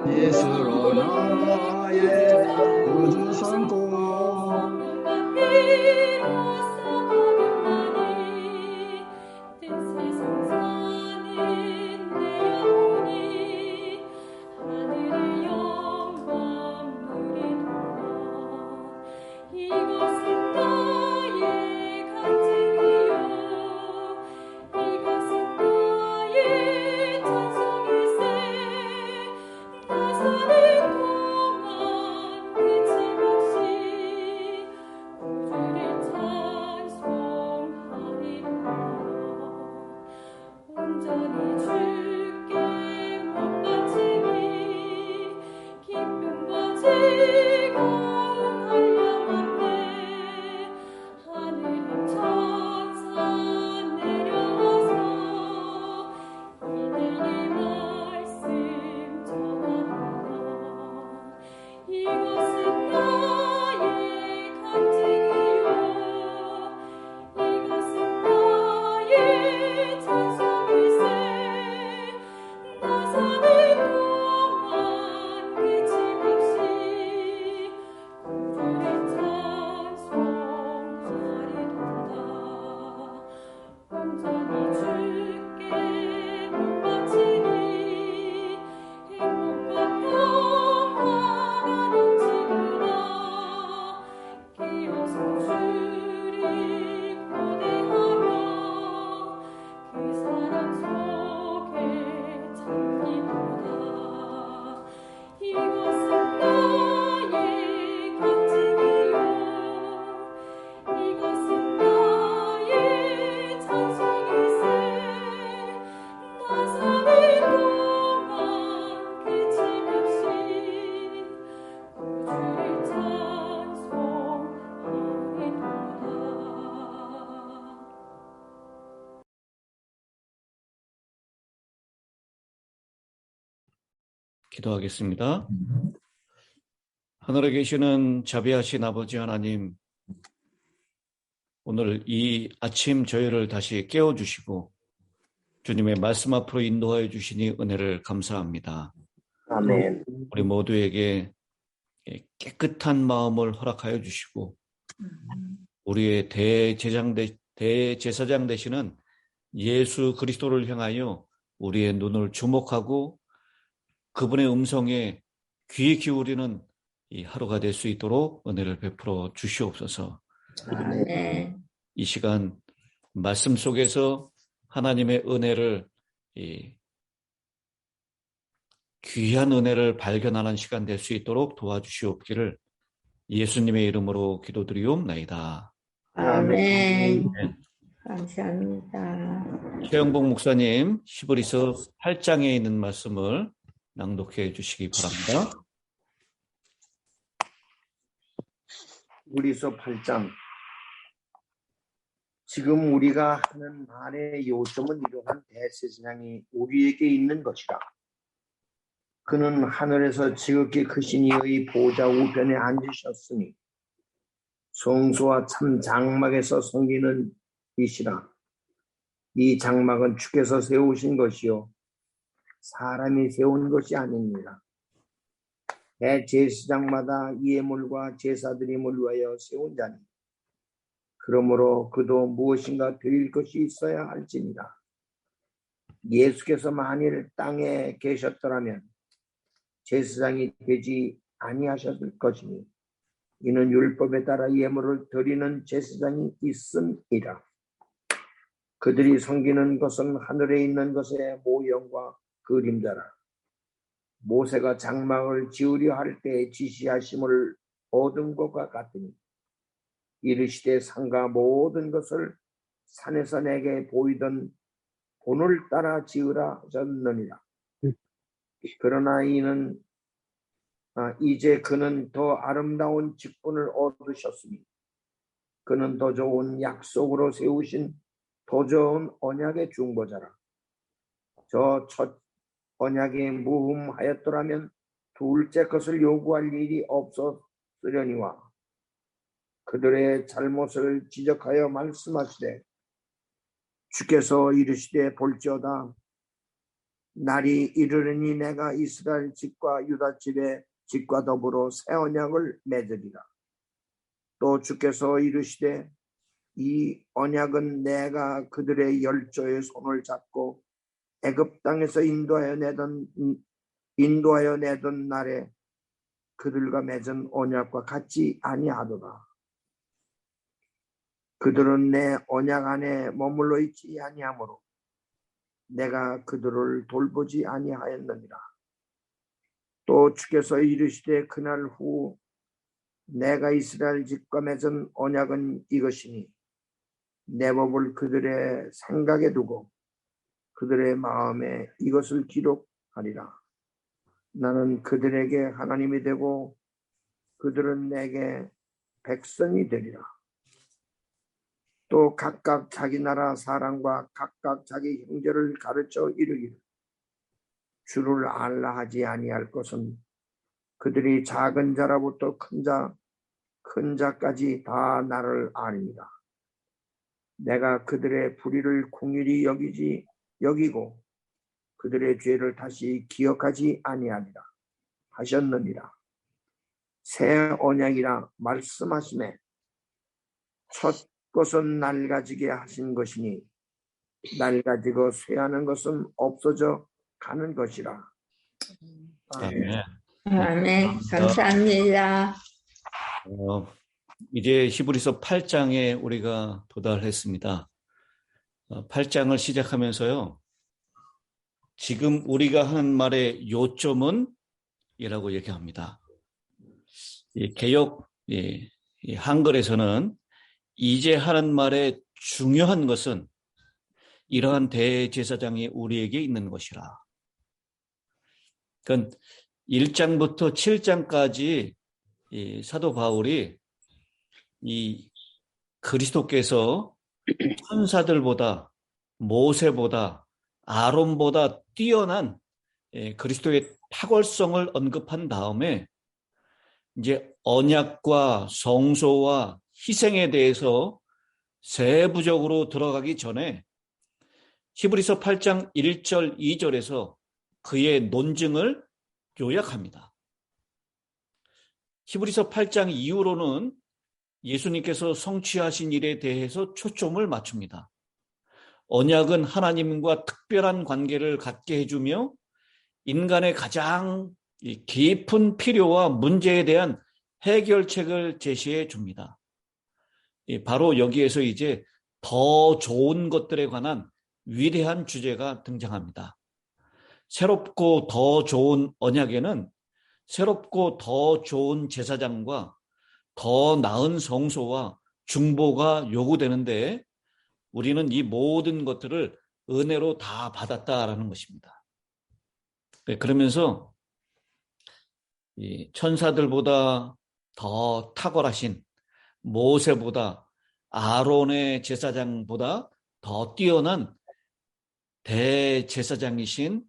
예수로 나의 구주 삼고 기도하겠습니다. 하늘에 계시는 자비하신 아버지 하나님, 오늘 이 아침 저희를 다시 깨워주시고 주님의 말씀 앞으로 인도하여 주시니 은혜를 감사합니다. 아멘. 우리 모두에게 깨끗한 마음을 허락하여 주시고 우리의 대제사장 되시는 예수 그리스도를 향하여 우리의 눈을 주목하고 그분의 음성에 귀 기울이는 이 하루가 될 수 있도록 은혜를 베풀어 주시옵소서. 아멘. 이 시간 말씀 속에서 하나님의 은혜를, 귀한 은혜를 발견하는 시간 될 수 있도록 도와주시옵기를 예수님의 이름으로 기도드리옵나이다. 아멘. 감사합니다. 최영복 목사님, 히브리서 8장에 있는 말씀을 낭독해 주시기 바랍니다. 히브리서 8장. 지금 우리가 하는 말의 요점은 이러한 대제사장이 우리에게 있는 것이라. 그는 하늘에서 지극히 크신 이의 보좌 우편에 앉으셨으니 성소와 참 장막에서 섬기는 이시라. 이 장막은 주께서 세우신 것이요 사람이 세운 것이 아닙니다. 대제사장마다 예물과 제사드림을 위하여 세운 자니 그러므로 그도 무엇인가 드릴 것이 있어야 할지니라. 예수께서 만일 땅에 계셨더라면 제사장이 되지 아니하셨을 것이니 이는 율법에 따라 예물을 드리는 제사장이 있음이라. 그들이 섬기는 것은 하늘에 있는 것의 모형과 그림자라. 모세가 장막을 지으려 할 때 지시하심을 얻은 것과 같으니 이르시되 산과 모든 것을 산에서 내게 보이던 본을 따라 지으라 하셨느니라. 그러나 이제 그는 더 아름다운 직분을 얻으셨으니 그는 더 좋은 약속으로 세우신 더 좋은 언약의 중보자라. 저 첫 언약이 무흠하였더라면 둘째 것을 요구할 일이 없었으려니와 그들의 잘못을 지적하여 말씀하시되 주께서 이르시되 볼지어다 날이 이르르니 내가 이스라엘 집과 유다 집의 집과 더불어 새 언약을 맺으리라. 또 주께서 이르시되 이 언약은 내가 그들의 열조의 손을 잡고 애굽 땅에서 인도하여 내던 날에 그들과 맺은 언약과 같지 아니하도다. 그들은 내 언약 안에 머물러 있지 아니하므로 내가 그들을 돌보지 아니하였느니라. 또 주께서 이르시되 그날 후 내가 이스라엘 집과 맺은 언약은 이것이니 내 법을 그들의 생각에 두고 그들의 마음에 이것을 기록하리라. 나는 그들에게 하나님이 되고 그들은 내게 백성이 되리라. 또 각각 자기 나라 사람과 각각 자기 형제를 가르쳐 이르기를 주를 알라 하지 아니할 것은 그들이 작은 자라부터 큰 자까지 다 나를 아니라. 내가 그들의 불의를 긍휼히 여기고 그들의 죄를 다시 기억하지 아니하리라 하셨느니라. 새 언약이라 말씀하시매 첫 것은 낡아지게 하신 것이니 낡아지고 쇠하는 것은 없어져 가는 것이라. 아멘. 아멘. 감사합니다. 이제 히브리서 8장에 우리가 도달했습니다. 8장을 시작하면서요. 지금 우리가 하는 말의 요점은 이라고 얘기합니다. 개역 한글에서는 이제 하는 말의 중요한 것은 이러한 대제사장이 우리에게 있는 것이라. 그러니까 1장부터 7장까지 이 사도 바울이 이 그리스도께서 천사들보다 모세보다 아론보다 뛰어난 그리스도의 탁월성을 언급한 다음에 이제 언약과 성소와 희생에 대해서 세부적으로 들어가기 전에 히브리서 8장 1절 2절에서 그의 논증을 요약합니다. 히브리서 8장 이후로는 예수님께서 성취하신 일에 대해서 초점을 맞춥니다. 언약은 하나님과 특별한 관계를 갖게 해주며 인간의 가장 깊은 필요와 문제에 대한 해결책을 제시해 줍니다. 바로 여기에서 이제 더 좋은 것들에 관한 위대한 주제가 등장합니다. 새롭고 더 좋은 언약에는 새롭고 더 좋은 제사장과 더 나은 성소와 중보가 요구되는데 우리는 이 모든 것들을 은혜로 다 받았다라는 것입니다. 그러면서 이 천사들보다 더 탁월하신 모세보다 아론의 제사장보다 더 뛰어난 대제사장이신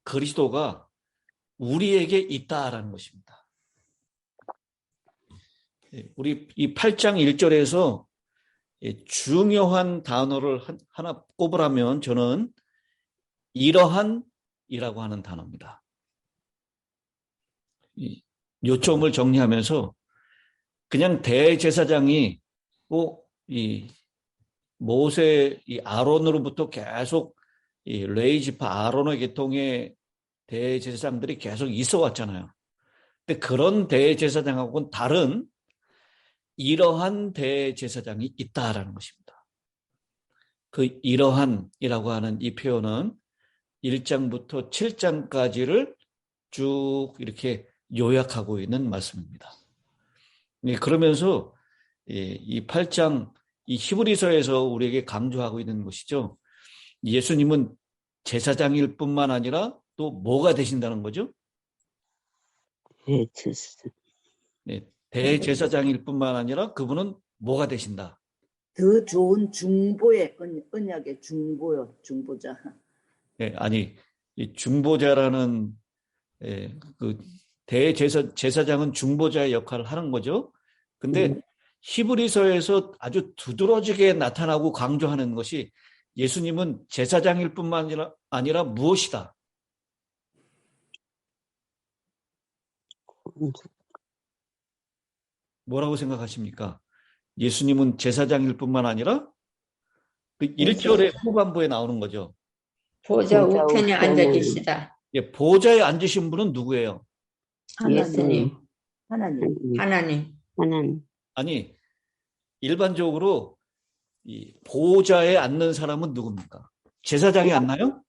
그리스도가 우리에게 있다라는 것입니다. 우리 이 8장 1절에서 중요한 단어를 하나 꼽으라면 저는 이러한이라고 하는 단어입니다. 요점을 정리하면서 그냥 대제사장이 이 모세 이 아론으로부터 계속 이 레위지파 아론의 계통의 대제사장들이 계속 있어 왔잖아요. 근데 그런 대제사장하고는 다른 이러한 대제사장이 있다라는 것입니다. 그 이러한이라고 하는 이 표현은 1장부터 7장까지를 쭉 이렇게 요약하고 있는 말씀입니다. 그러면서 이 8장 이 히브리서에서 우리에게 강조하고 있는 것이죠. 예수님은 제사장일 뿐만 아니라 또 뭐가 되신다는 거죠? 대제사장일 뿐만 아니라 그분은 뭐가 되신다? 더 좋은 중보의 언약의 중보요, 중보자. 아니 이 중보자라는 그 제사장은 중보자의 역할을 하는 거죠. 근데 히브리서에서 아주 두드러지게 나타나고 강조하는 것이 예수님은 제사장일 뿐만 아니라 무엇이다? 뭐라고 생각하십니까? 예수님은 제사장일 뿐만 아니라 그 1절의 후반부에 나오는 거죠. 보좌 우편에 앉아 계시다. 예, 보좌에 앉으신 분은 누구예요? 예수님. 하나님. 아니, 일반적으로 이 보좌에 앉는 사람은 누굽니까? 제사장이 앉나요?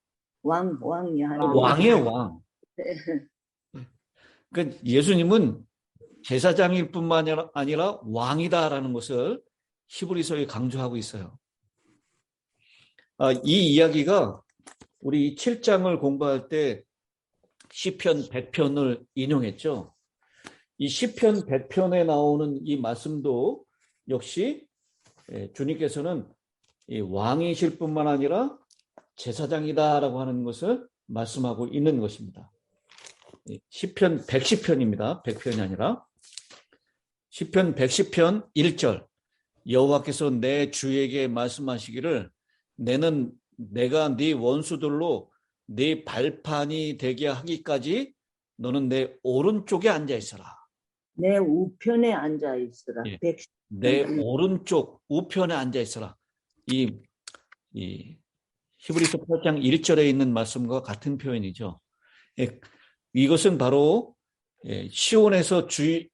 왕이 왕이에요, 왕. 그러니까 예수님은 제사장일 뿐만 아니라 왕이다라는 것을 히브리서에 강조하고 있어요. 이 이야기가 우리 7장을 공부할 때 시편 100편을 인용했죠. 이 시편 100편에 나오는 이 말씀도 역시 주님께서는 이 왕이실 뿐만 아니라 제사장이다라고 하는 것을 말씀하고 있는 것입니다. 시편 110편입니다. 100편이 아니라. 시편 110편 1절. 여호와께서 내 주에게 말씀하시기를 내가 네 원수들로 네 발판이 되게 하기까지 너는 내 오른쪽에 앉아 있어라. 내 우편에 앉아 있으라. 예. 내 오른쪽 우편에 앉아 있어라. 이 히브리서 8장 1절에 있는 말씀과 같은 표현이죠. 예. 이것은 바로 시온에서 주의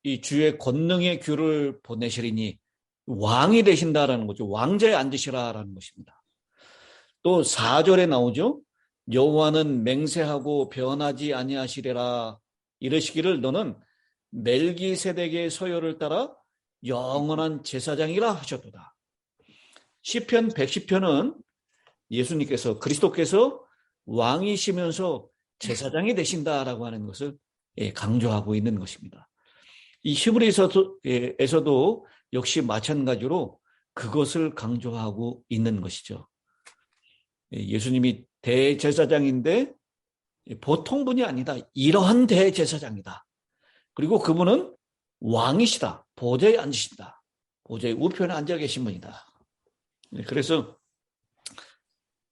권능의 귤을 보내시리니 왕이 되신다라는 거죠. 왕자에 앉으시라라는 것입니다. 또 4절에 나오죠. 여호와는 맹세하고 변하지 아니하시리라. 이르시기를 너는 멜기세덱의 서열을 따라 영원한 제사장이라 하셨도다. 시편 110편은 예수님께서 그리스도께서 왕이시면서 제사장이 되신다라고 하는 것을 강조하고 있는 것입니다. 이 히브리서에서도 역시 마찬가지로 그것을 강조하고 있는 것이죠. 예수님이 대제사장인데 보통 분이 아니다. 이러한 대제사장이다. 그리고 그분은 왕이시다. 보좌에 앉으신다. 보좌의 우편에 앉아 계신 분이다. 그래서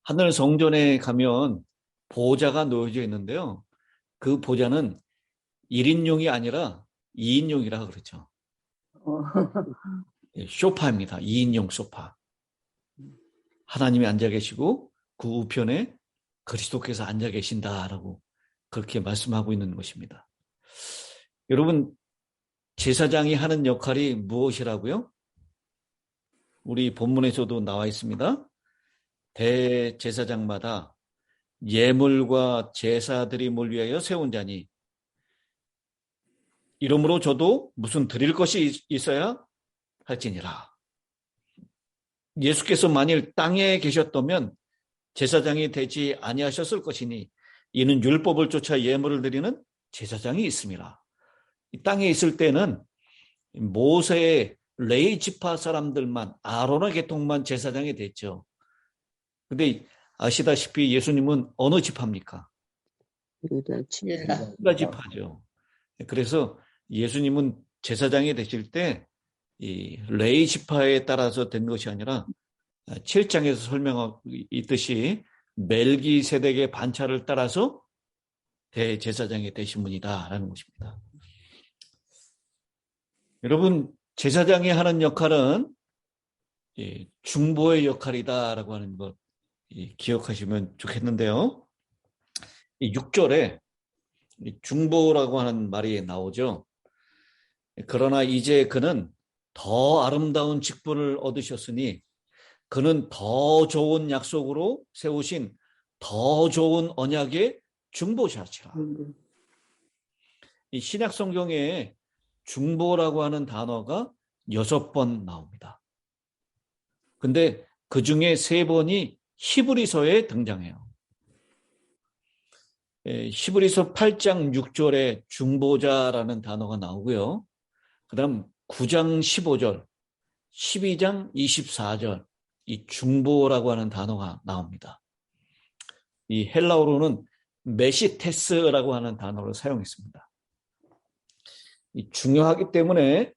하늘 성전에 가면 보좌가 놓여져 있는데요. 그 보좌는 1인용이 아니라 2인용이라 그러죠. 소파입니다. 2인용 소파. 하나님이 앉아 계시고 그 우편에 그리스도께서 앉아 계신다라고 그렇게 말씀하고 있는 것입니다. 여러분, 제사장이 하는 역할이 무엇이라고요? 우리 본문에서도 나와 있습니다. 대제사장마다 예물과 제사 드림을 위하여 세운 자니 이러므로 저도 무슨 드릴 것이 있어야 할지니라. 예수께서 만일 땅에 계셨다면 제사장이 되지 아니하셨을 것이니 이는 율법을 쫓아 예물을 드리는 제사장이 있음이라. 이 땅에 있을 때는 모세의 레위 지파 사람들만, 아론의 계통만 제사장이 됐죠. 그런데 아시다시피 예수님은 어느 지파입니까? 유다 지파죠. 그래서 예수님은 제사장이 되실 때 이 레위 지파에 따라서 된 것이 아니라 7장에서 설명하고 있듯이 멜기세덱의 반차를 따라서 대제사장이 되신 분이다라는 것입니다. 여러분, 제사장이 하는 역할은 중보의 역할이다라고 하는 것 기억하시면 좋겠는데요. 6절에 중보라고 하는 말이 나오죠. 그러나 이제 그는 더 아름다운 직분을 얻으셨으니 그는 더 좋은 약속으로 세우신 더 좋은 언약의 중보자시라. 이 신약 성경에 중보라고 하는 단어가 6번 나옵니다. 근데 그 중에 3번이 히브리서에 등장해요. 히브리서 8장 6절에 중보자라는 단어가 나오고요. 그 다음 9장 15절, 12장 24절, 이 중보라고 하는 단어가 나옵니다. 이 헬라어로는 메시테스라고 하는 단어를 사용했습니다. 중요하기 때문에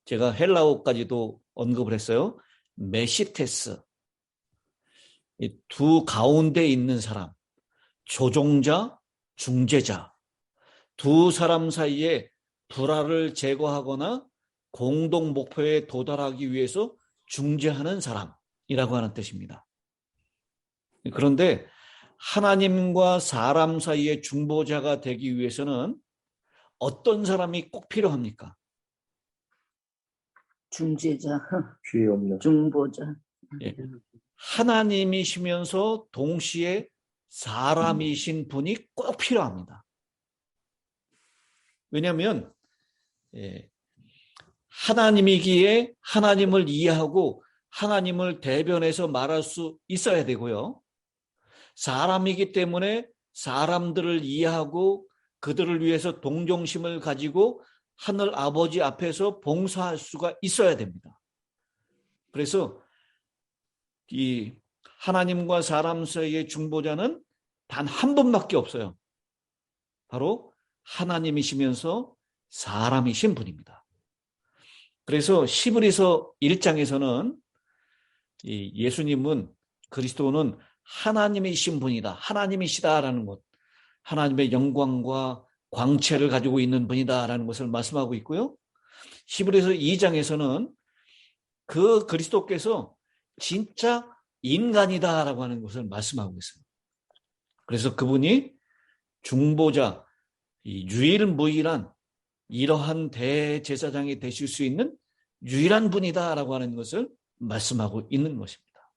제가 헬라어까지도 언급을 했어요. 메시테스. 이 두 가운데 있는 사람, 조종자, 중재자, 두 사람 사이에 불화를 제거하거나 공동 목표에 도달하기 위해서 중재하는 사람이라고 하는 뜻입니다. 그런데 하나님과 사람 사이의 중보자가 되기 위해서는 어떤 사람이 꼭 필요합니까? 중재자, 죄 없는 중보자. 예. 하나님이시면서 동시에 사람이신 분이 꼭 필요합니다. 왜냐하면 하나님이기에 하나님을 이해하고 하나님을 대변해서 말할 수 있어야 되고요. 사람이기 때문에 사람들을 이해하고 그들을 위해서 동정심을 가지고 하늘 아버지 앞에서 봉사할 수가 있어야 됩니다. 그래서 이 하나님과 사람 사이의 중보자는 단 한 분밖에 없어요. 바로 하나님이시면서 사람이신 분입니다. 그래서 히브리서 1장에서는 예수님은, 그리스도는 하나님이신 분이다, 하나님이시다라는 것, 하나님의 영광과 광채를 가지고 있는 분이다라는 것을 말씀하고 있고요. 히브리서 2장에서는 그 그리스도께서 진짜 인간이다라고 하는 것을 말씀하고 있어요. 그래서 그분이 중보자, 유일무이한 이러한 대제사장이 되실 수 있는 유일한 분이다라고 하는 것을 말씀하고 있는 것입니다.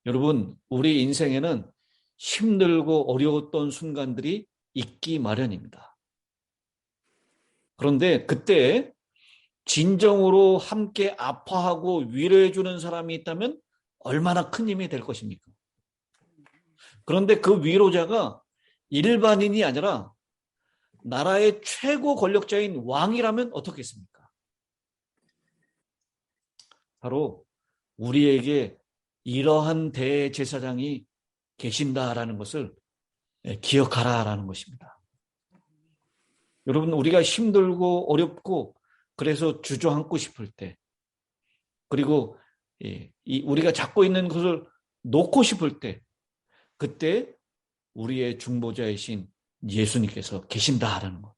여러분, 우리 인생에는 힘들고 어려웠던 순간들이 있기 마련입니다. 그런데 그때 진정으로 함께 아파하고 위로해주는 사람이 있다면 얼마나 큰 힘이 될 것입니까? 그런데 그 위로자가 일반인이 아니라 나라의 최고 권력자인 왕이라면 어떻겠습니까? 바로 우리에게 이러한 대제사장이 계신다라는 것을 기억하라라는 것입니다. 여러분, 우리가 힘들고 어렵고 그래서 주저앉고 싶을 때, 그리고 우리가 잡고 있는 것을 놓고 싶을 때, 그때 우리의 중보자이신 예수님께서 계신다라는 것.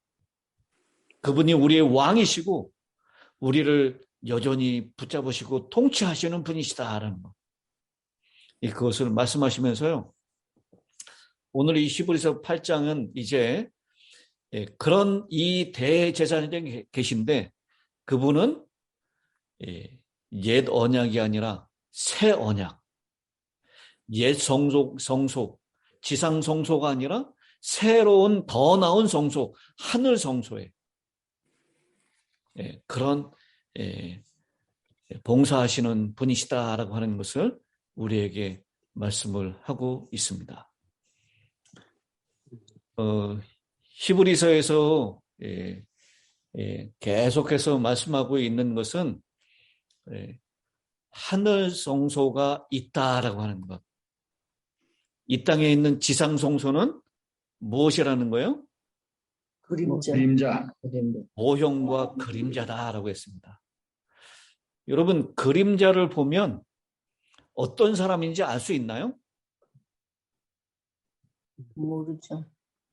그분이 우리의 왕이시고 우리를 여전히 붙잡으시고 통치하시는 분이시다라는 것. 그것을 말씀하시면서요, 오늘 이 히브리서 8장은 이제 그런 이 대제사장이 계신데 그분은 옛 언약이 아니라 새 언약, 옛 성소, 지상 성소가 아니라 새로운 더 나은 성소, 하늘 성소에 그런 봉사하시는 분이시다라고 하는 것을 우리에게 말씀을 하고 있습니다. 히브리서에서 계속해서 말씀하고 있는 것은 하늘 성소가 있다라고 하는 것. 이 땅에 있는 지상 성소는 무엇이라는 거예요? 그림자. 모형과 그림자다라고 했습니다. 여러분, 그림자를 보면 어떤 사람인지 알 수 있나요? 모르죠.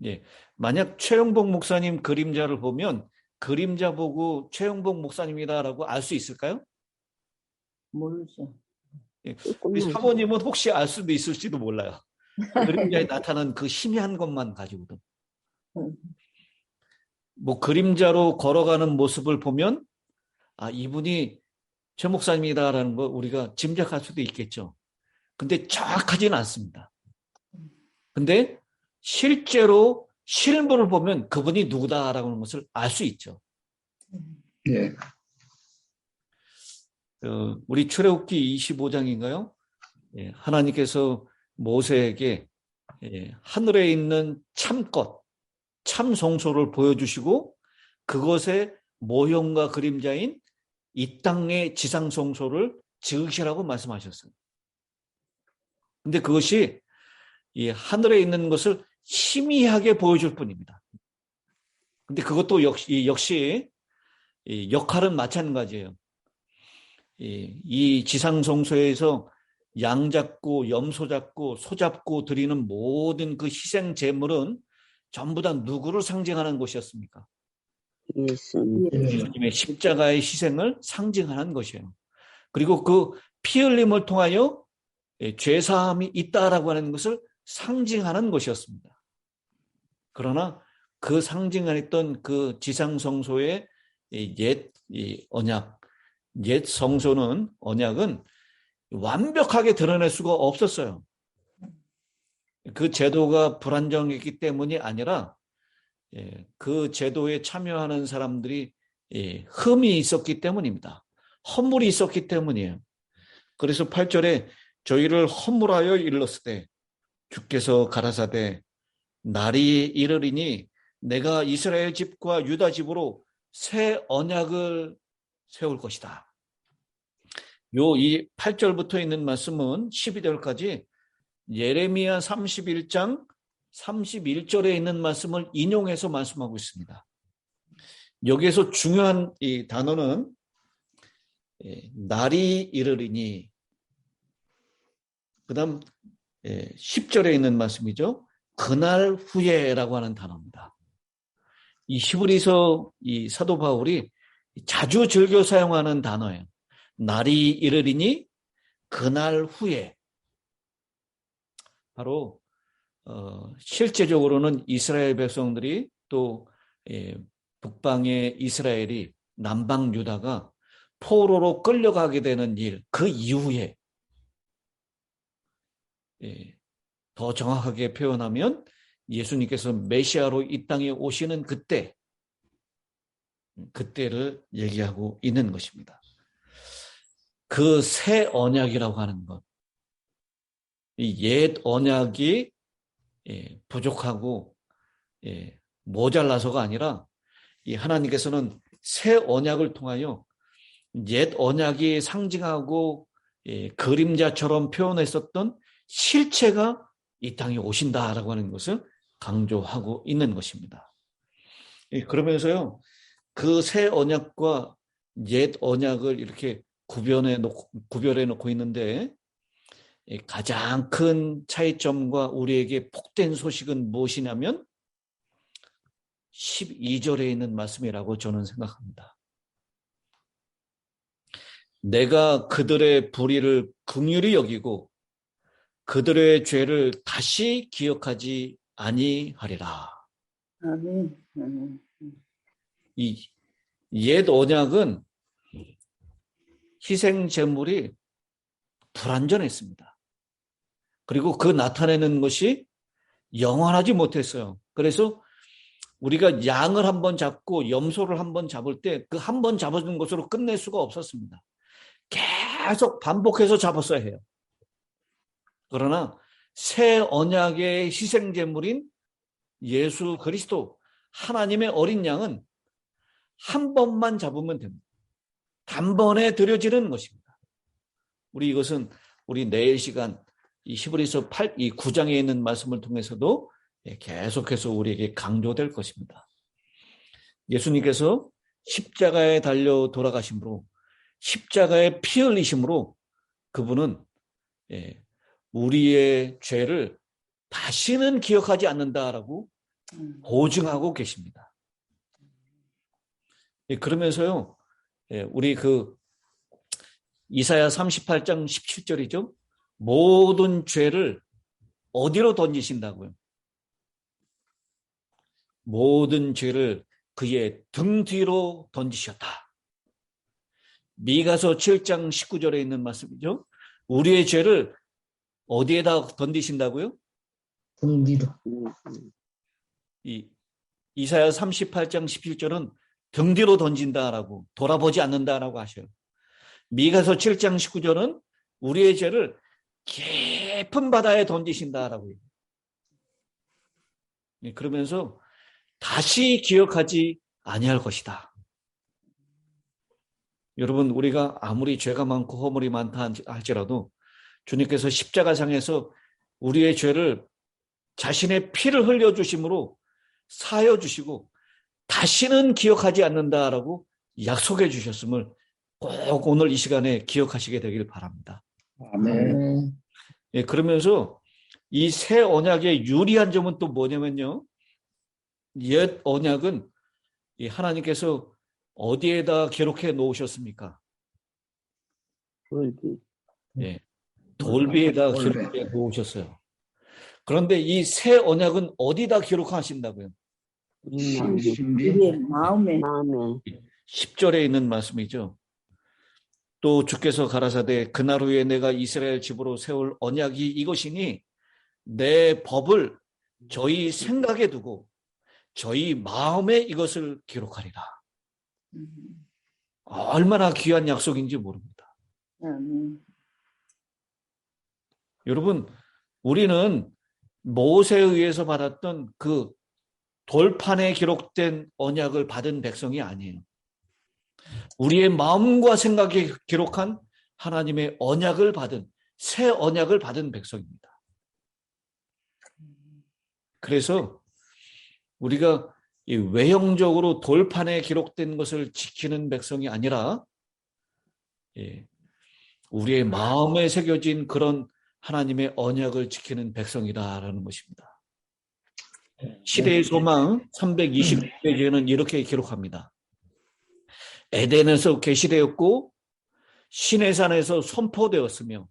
예, 만약 최영복 목사님 그림자를 보면 그림자 보고 최영복 목사님이다라고 알 수 있을까요? 모르죠. 예, 우리 사모님은 혹시 알 수도 있을지도 몰라요. 그림자에 나타난 그 희미한 것만 가지고도. 뭐 그림자로 걸어가는 모습을 보면 이분이 최 목사님이다라는 거 우리가 짐작할 수도 있겠죠. 근데 정확하지는 않습니다. 근데 실제로 실물을 보면 그분이 누구다라고 하는 것을 알 수 있죠. 예. 우리 출애굽기 25장인가요? 예, 하나님께서 모세에게 하늘에 있는 참것, 참 성소를 보여주시고 그것의 모형과 그림자인 이 땅의 지상 성소를 지으시라고 말씀하셨어요. 근데 그것이 이 하늘에 있는 것을 희미하게 보여줄 뿐입니다. 근데 그것도 역시 역할은 마찬가지예요. 이 지상 성소에서 양 잡고 염소 잡고 소 잡고 드리는 모든 그 희생 제물은 전부 다 누구를 상징하는 것이었습니까? 예수님. 예수님의 십자가의 희생을 상징하는 것이에요. 그리고 그 피 흘림을 통하여 죄사함이 있다라고 하는 것을 상징하는 것이었습니다. 그러나 그 상징했던 그 지상성소의 옛 언약, 옛 성소는 언약은 완벽하게 드러낼 수가 없었어요. 그 제도가 불안정했기 때문이 아니라 그 제도에 참여하는 사람들이 흠이 있었기 때문입니다. 허물이 있었기 때문이에요. 그래서 8절에 저희를 허물하여 일렀으되 주께서 가라사대 날이 이르리니 내가 이스라엘 집과 유다 집으로 새 언약을 세울 것이다. 이 8절부터 있는 말씀은 12절까지 예레미야 31장 31절에 있는 말씀을 인용해서 말씀하고 있습니다. 여기에서 중요한 이 단어는 날이 이르리니, 그 다음 10절에 있는 말씀이죠. 그날 후에라고 하는 단어입니다. 이 히브리서 이 사도 바울이 자주 즐겨 사용하는 단어예요. 날이 이르리니 그날 후에. 바로 실제적으로는 이스라엘 백성들이 또 북방의 이스라엘이 남방 유다가 포로로 끌려가게 되는 일, 그 이후에 더 정확하게 표현하면 예수님께서 메시아로 이 땅에 오시는 그때를 얘기하고 있는 것입니다. 그 새 언약이라고 하는 것, 이 옛 언약이 부족하고 모자라서가 아니라 이 하나님께서는 새 언약을 통하여 옛 언약이 상징하고 그림자처럼 표현했었던 실체가 이 땅에 오신다라고 하는 것을 강조하고 있는 것입니다. 그러면서요, 그 새 언약과 옛 언약을 이렇게 구별해 놓고 있는데, 가장 큰 차이점과 우리에게 복된 소식은 무엇이냐면 12절에 있는 말씀이라고 저는 생각합니다. 내가 그들의 불의를 긍휼히 여기고 그들의 죄를 다시 기억하지 아니하리라. 아멘. 이 옛 언약은 희생 제물이 불완전했습니다. 그리고 그 나타내는 것이 영원하지 못했어요. 그래서 우리가 양을 한번 잡고 염소를 한번 잡을 때 그 한 번 잡아준 것으로 끝낼 수가 없었습니다. 계속 반복해서 잡았어야 해요. 그러나 새 언약의 희생 제물인 예수 그리스도 하나님의 어린 양은 한 번만 잡으면 됩니다. 단번에 드려지는 것입니다. 이것은 우리 내일 시간 이 히브리서 9장에 있는 말씀을 통해서도 계속해서 우리에게 강조될 것입니다. 예수님께서 십자가에 달려 돌아가심으로, 십자가에 피 흘리심으로 그분은 우리의 죄를 다시는 기억하지 않는다라고 보증하고 계십니다. 그러면서요, 우리 이사야 38장 17절이죠. 모든 죄를 어디로 던지신다고요? 모든 죄를 그의 등 뒤로 던지셨다. 미가서 7장 19절에 있는 말씀이죠. 우리의 죄를 어디에다 던지신다고요? 등 뒤로. 이사야 38장 17절은 등 뒤로 던진다라고, 돌아보지 않는다라고 하셔요. 미가서 7장 19절은 우리의 죄를 깊은 바다에 던지신다라고 해요. 그러면서 다시 기억하지 아니할 것이다. 여러분, 우리가 아무리 죄가 많고 허물이 많다 할지라도 주님께서 십자가상에서 우리의 죄를 자신의 피를 흘려주심으로 사여 주시고 다시는 기억하지 않는다라고 약속해 주셨음을 꼭 오늘 이 시간에 기억하시게 되길 바랍니다. 아멘. 그러면서 이 새 언약의 유리한 점은 또 뭐냐면요, 옛 언약은 이 하나님께서 어디에다 기록해 놓으셨습니까? 돌비. 예, 돌비에다 돌비. 기록해 놓으셨어요. 그런데 이 새 언약은 어디다 기록하신다고요? 우리 마음에. 신비. 우리의 마음에. 10절에 있는 말씀이죠. 또 주께서 가라사대 그날 후에 내가 이스라엘 집으로 세울 언약이 이것이니 내 법을 저희 생각에 두고 저희 마음에 이것을 기록하리라. 얼마나 귀한 약속인지 모릅니다. 아멘. 여러분, 우리는 모세에 의해서 받았던 그 돌판에 기록된 언약을 받은 백성이 아니에요. 우리의 마음과 생각에 기록한 하나님의 언약을 받은, 새 언약을 받은 백성입니다. 그래서 우리가 이 외형적으로 돌판에 기록된 것을 지키는 백성이 아니라 우리의 마음에 새겨진 그런 하나님의 언약을 지키는 백성이다라는 것입니다. 시대의 소망 320페이지에는 이렇게 기록합니다. 에덴에서 계시되었고 시내산에서 선포되었으며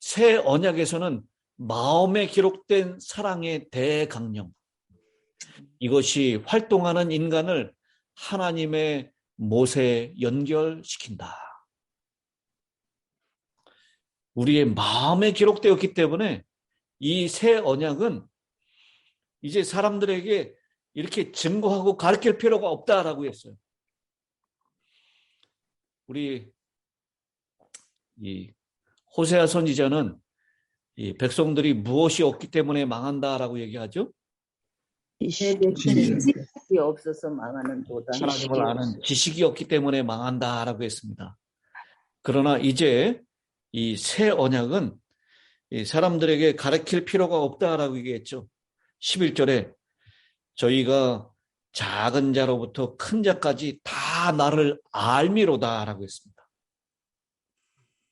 새 언약에서는 마음에 기록된 사랑의 대강령, 이것이 활동하는 인간을 하나님의 못에 연결시킨다. 우리의 마음에 기록되었기 때문에 이 새 언약은 이제 사람들에게 이렇게 증거하고 가르칠 필요가 없다라고 했어요. 우리 이 호세아 선지자는 이 백성들이 무엇이 없기 때문에 망한다라고 얘기하죠? 지식이 없어서 망하는 도다. 하나님을 아는 지식이 없기 때문에 망한다라고 했습니다. 그러나 이제 이 새 언약은 이 사람들에게 가르칠 필요가 없다라고 얘기했죠. 11절에 저희가 작은 자로부터 큰 자까지 다 나를 알미로다라고 했습니다.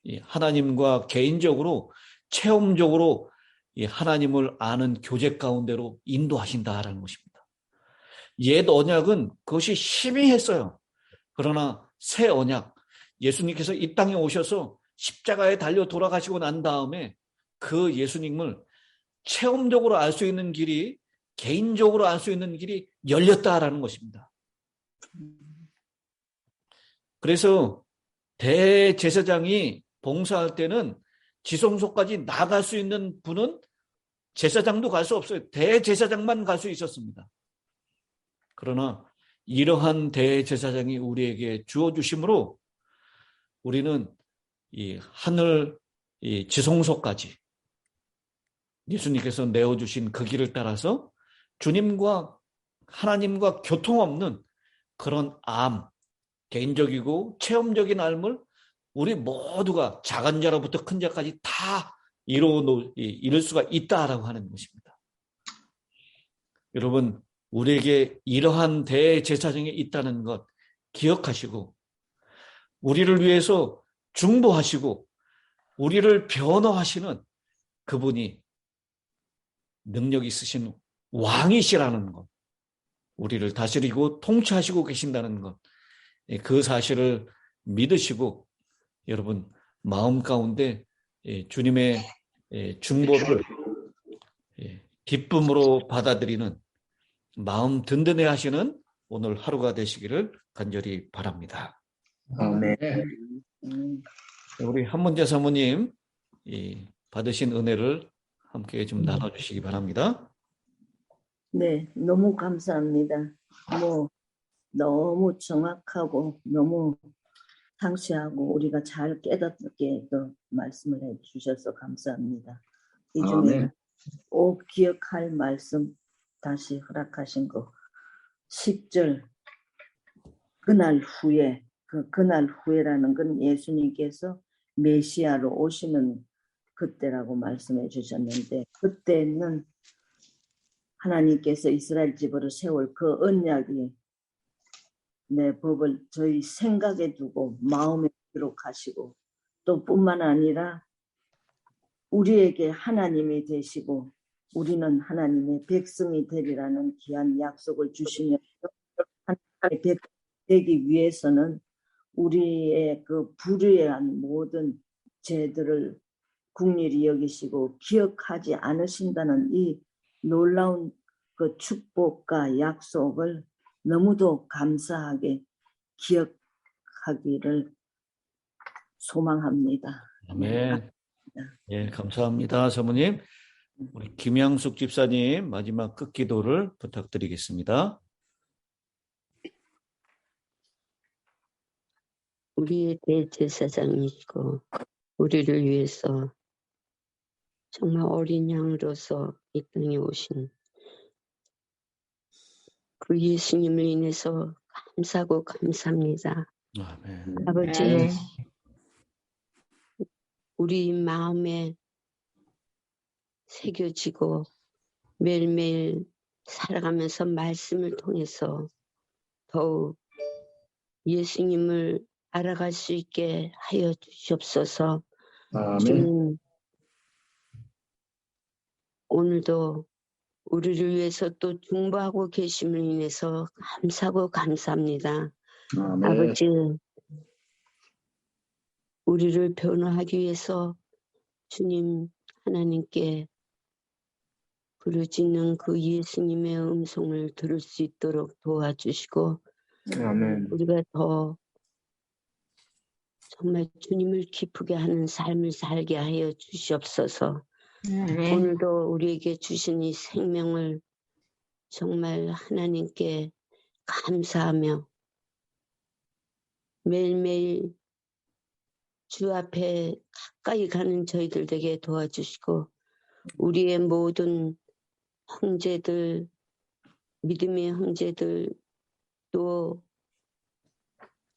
이 하나님과 개인적으로 체험적으로 이 하나님을 아는 교제 가운데로 인도하신다라는 것입니다. 옛 언약은 그것이 희미했어요. 그러나 새 언약, 예수님께서 이 땅에 오셔서 십자가에 달려 돌아가시고 난 다음에 그 예수님을 체험적으로 알 수 있는 길이, 개인적으로 알 수 있는 길이 열렸다라는 것입니다. 그래서 대제사장이 봉사할 때는 지성소까지 나갈 수 있는 분은 제사장도 갈 수 없어요. 대제사장만 갈 수 있었습니다. 그러나 이러한 대제사장이 우리에게 주어주심으로 우리는 이 하늘 이 지성소까지 예수님께서 내어주신 그 길을 따라서 주님과 하나님과 교통 없는 그런 암, 개인적이고 체험적인 삶을 우리 모두가 작은 자로부터 큰 자까지 다 이룰 수가 있다라고 하는 것입니다. 여러분, 우리에게 이러한 대제사장이 있다는 것 기억하시고 우리를 위해서 중보하시고 우리를 변호하시는 그분이 능력 있으신 왕이시라는 것, 우리를 다스리고 통치하시고 계신다는 것, 그 사실을 믿으시고 여러분 마음 가운데 주님의 중보를 기쁨으로 받아들이는 마음 든든해 하시는 오늘 하루가 되시기를 간절히 바랍니다. 아멘. 우리 한문자 사모님 받으신 은혜를 함께 좀 나눠주시기 바랍니다. 네, 너무 감사합니다. 너무 정확하고 너무 상세하고 우리가 잘 깨닫게 또 말씀을 해주셔서 감사합니다. 이 중에 꼭 기억할 말씀 다시 허락하신 거 10절 그날 후에 그날 후에라는 건 예수님께서 메시아로 오시는 그때라고 말씀해 주셨는데 그때는 하나님께서 이스라엘 집으로 세울 그 언약이 내 법을 저희 생각에 두고 마음에 기록하시고 또 뿐만 아니라 우리에게 하나님이 되시고 우리는 하나님의 백성이 되리라는 귀한 약속을 주시면서 되기 위해서는 우리의 그 불의한 모든 죄들을 긍휼히 여기시고 기억하지 않으신다는 이 놀라운 그 축복과 약속을 너무도 감사하게 기억하기를 소망합니다. 아멘. 예, 감사합니다, 사모님. 우리 김양숙 집사님 마지막 끝기도를 부탁드리겠습니다. 우리의 대제사장이시고 우리를 위해서 정말 어린 양으로서 이 땅에 오신 그 예수님을 인해서 감사하고 감사합니다. 아멘. 아버지, 아멘. 우리 마음에 새겨지고 매일매일 살아가면서 말씀을 통해서 더욱 예수님을 알아갈 수 있게 하여 주시옵소서. 아멘. 주님, 오늘도 우리를 위해서 또 중보하고 계심을 인해서 감사하고 감사합니다. 아멘. 아버지, 우리를 변호하기 위해서 주님 하나님께 부르짖는 그 예수님의 음성을 들을 수 있도록 도와주시고 아멘. 우리가 더 정말 주님을 기쁘게 하는 삶을 살게 하여 주시옵소서. 오늘도 우리에게 주신 이 생명을 정말 하나님께 감사하며 매일매일 주 앞에 가까이 가는 저희들 되게 도와주시고 우리의 모든 형제들, 믿음의 형제들 또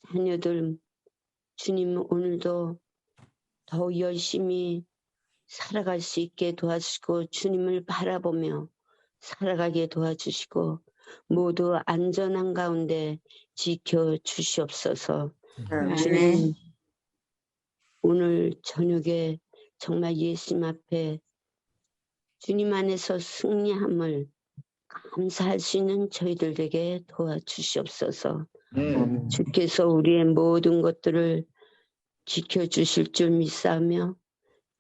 자녀들 주님 오늘도 더 열심히 살아갈 수 있게 도와주시고 주님을 바라보며 살아가게 도와주시고 모두 안전한 가운데 지켜주시옵소서. 주님 오늘 저녁에 정말 예수님 앞에 주님 안에서 승리함을 감사할 수 있는 저희들에게 도와주시옵소서. 주께서 우리의 모든 것들을 지켜주실 줄 믿사오며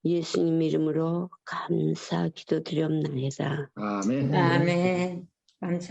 예수님 이름으로 감사 기도드리옵나이다. 아멘. 아멘. 감사.